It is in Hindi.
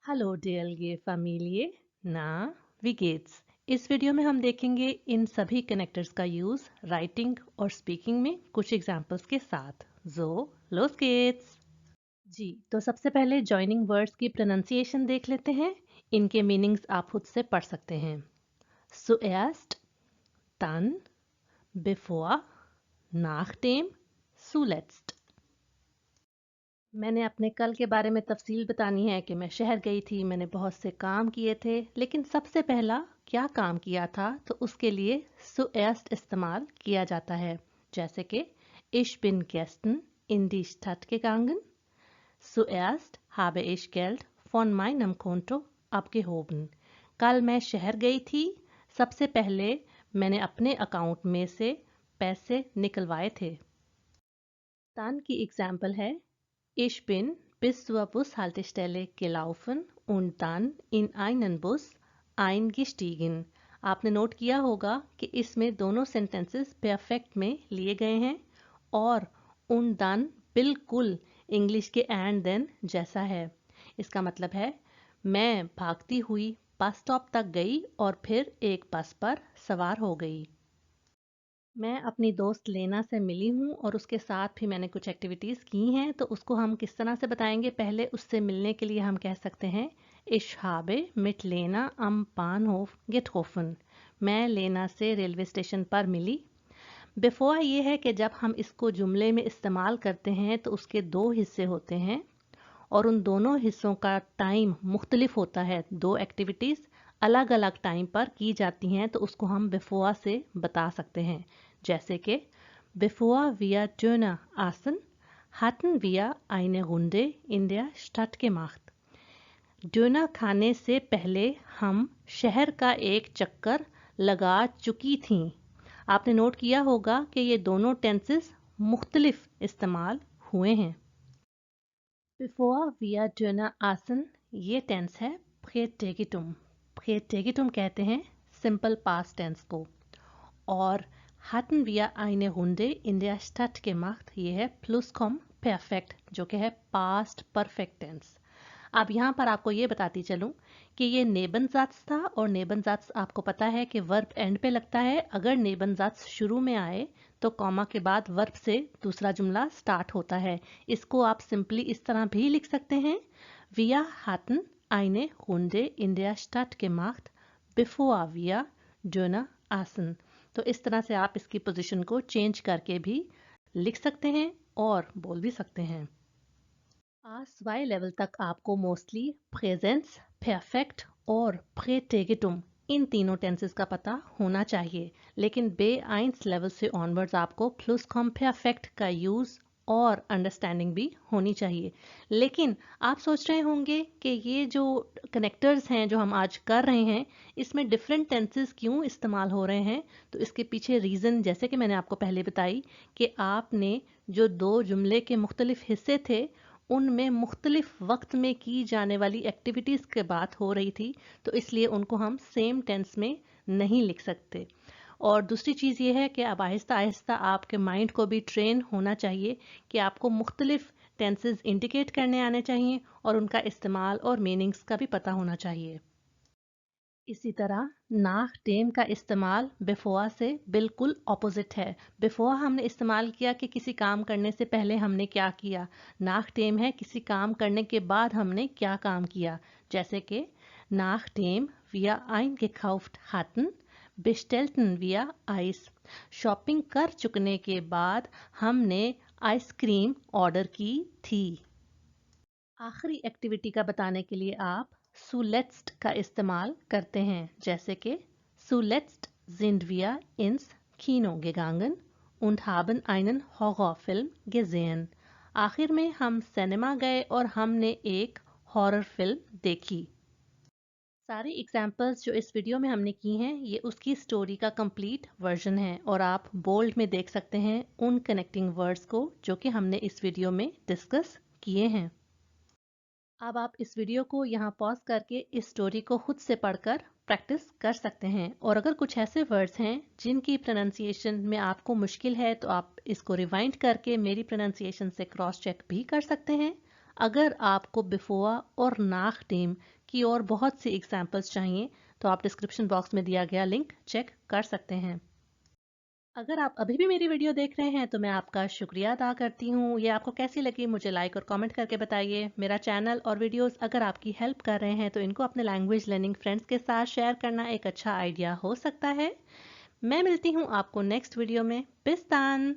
हेलो डियर फैमिली ना wie geht's? इस वीडियो में हम देखेंगे इन सभी कनेक्टर्स का यूज राइटिंग और स्पीकिंग में कुछ एग्जांपल्स के साथ। जो los geht's? जी, तो सबसे पहले जॉइनिंग वर्ड्स की प्रोनाउंसिएशन देख लेते हैं। इनके मीनिंग्स आप खुद से पढ़ सकते हैं। zuerst, dann, bevor, nachdem, zuletzt। मैंने अपने कल के बारे में तफसील बतानी है कि मैं शहर गई थी, मैंने बहुत से काम किए थे, लेकिन सबसे पहला क्या काम किया था तो उसके लिए zuerst इस्तेमाल किया जाता है। जैसे कि Ich bin gestern in die Stadt gegangen, zuerst habe ich Geld von meinem Konto abgehoben। कल मैं शहर गई थी, सबसे पहले मैंने अपने अकाउंट में से पैसे निकलवाए थे। तान की एग्जाम्पल है Ich bin bis zur Bushaltestelle gelaufen und dann in einen Bus eingestiegen। आपने नोट किया होगा कि इसमें दोनों सेंटेंसेस परफेक्ट में लिए गए हैं और und dann बिल्कुल इंग्लिश के and then जैसा है। इसका मतलब है मैं भागती हुई बस स्टॉप तक गई और फिर एक बस पर सवार हो गई। मैं अपनी दोस्त लेना से मिली हूँ और उसके साथ भी मैंने कुछ एक्टिविटीज़ की हैं, तो उसको हम किस तरह से बताएंगे। पहले उससे मिलने के लिए हम कह सकते हैं Ich habe mit Lena am Bahnhof getroffen। मैं लेना से रेलवे स्टेशन पर मिली। बिफोर ये है कि जब हम इसको जुमले में इस्तेमाल करते हैं तो उसके दो हिस्से होते हैं और उन दोनों हिस्सों का टाइम मुख्तलिफ होता है। दो एक्टिविटीज़ अलग अलग टाइम पर की जाती हैं तो उसको हम बिफोर से बता सकते हैं। जैसे कि Bevor wir Döner aßen, hatten wir eine Runde in der Stadt gemacht। डोना खाने से पहले हम शहर का एक चक्कर लगा चुकी थीं। आपने नोट किया होगा कि ये दोनों टेंसेस मुख्तलिफ इस्तेमाल हुए हैं। Bevor wir Döner aßen, ये टेंस है प्रेटेगिटुम। प्रेटेगिटुम कहते हैं सिंपल पास्ट टेंस को। और hatten wir eine Runde in der Stadt gemacht, ये है प्लुसकॉम्पेर्फेक्ट जो कि है पास्ट परफेक्ट टेंस। अब यहाँ पर आपको ये बताती चलूँ कि ये नेबनजात्स था और नेबनजात्स आपको पता है कि वर्ब एंड पे लगता है। अगर नेबनजात्स शुरू में आए तो कॉमा के बाद वर्ब से दूसरा जुमला स्टार्ट होता है। इसको आप सिंपली इस तरह भी लिख सकते हैं Wir hatten eine Runde in der Stadt gemacht, bevor wir Döner aßen। तो इस तरह से आप इसकी पोजीशन को चेंज करके भी लिख सकते हैं और बोल भी सकते हैं। A2 लेवल तक आपको मोस्टली प्रेजेंस, परफेक्ट और प्रेटेगिटुम इन तीनों टेंसेस का पता होना चाहिए, लेकिन B1 लेवल से ऑनवर्ड्स आपको प्लुसकॉम्पेर्फेक्ट का यूज़ और अंडरस्टैंडिंग भी होनी चाहिए। लेकिन आप सोच रहे होंगे कि ये जो कनेक्टर्स हैं जो हम आज कर रहे हैं इसमें डिफरेंट टेंसेस क्यों इस्तेमाल हो रहे हैं। तो इसके पीछे रीज़न जैसे कि मैंने आपको पहले बताई कि आपने जो दो जुमले के मुख्तलिफ हिस्से थे उनमें मुख्तलिफ वक्त में की जाने वाली एक्टिविटीज़ की बात हो रही थी, तो इसलिए उनको हम सेम टेंस में नहीं लिख सकते। और दूसरी चीज़ ये है कि अब आहिस्ता आहिस्ता आपके माइंड को भी ट्रेन होना चाहिए कि आपको मुख्तलिफ टेंसेस इंडिकेट करने आने चाहिए और उनका इस्तेमाल और मीनिंग्स का भी पता होना चाहिए। इसी तरह नाह टेम का इस्तेमाल बिफोर से बिल्कुल ऑपोजिट है। बिफोर हमने इस्तेमाल किया कि किसी काम करने से पहले हमने क्या किया। नाह टेम है किसी काम करने के बाद हमने क्या काम किया। जैसे कि नाह टेम wir eingekauft hatten, bestellten wir Eis। Shopping कर चुकने के बाद हमने आइसक्रीम ऑर्डर की थी। आखिरी एक्टिविटी का बताने के लिए आप zuletzt का इस्तेमाल करते हैं। जैसे कि zuletzt sind wir ins Kino gegangen und haben einen Horrorfilm gesehen। आखिर में हम सिनेमा गए और हमने एक हॉरर फिल्म देखी। सारी एग्जाम्पल्स जो इस वीडियो में हमने की हैं ये उसकी स्टोरी का कंप्लीट वर्जन है और आप बोल्ड में देख सकते हैं उन कनेक्टिंग वर्ड्स को जो कि हमने इस वीडियो में डिस्कस किए हैं। अब आप इस वीडियो को यहाँ पॉज करके इस स्टोरी को खुद से पढ़कर प्रैक्टिस कर सकते हैं और अगर कुछ ऐसे वर्ड्स हैं जिनकी प्रोनाउंसिएशन में आपको मुश्किल है तो आप इसको रिवाइंड करके मेरी प्रोनाउंसिएशन से क्रॉस चेक भी कर सकते हैं। अगर आपको बिफोर और नाख टेम की और बहुत सी एग्जाम्पल्स चाहिए तो आप डिस्क्रिप्शन बॉक्स में दिया गया लिंक चेक कर सकते हैं। अगर आप अभी भी मेरी वीडियो देख रहे हैं तो मैं आपका शुक्रिया अदा करती हूँ। ये आपको कैसी लगी मुझे लाइक और कमेंट करके बताइए। मेरा चैनल और वीडियोस अगर आपकी हेल्प कर रहे हैं तो इनको अपने लैंग्वेज लर्निंग फ्रेंड्स के साथ शेयर करना एक अच्छा आइडिया हो सकता है। मैं मिलती हूँ आपको नेक्स्ट वीडियो में। बिस्तान।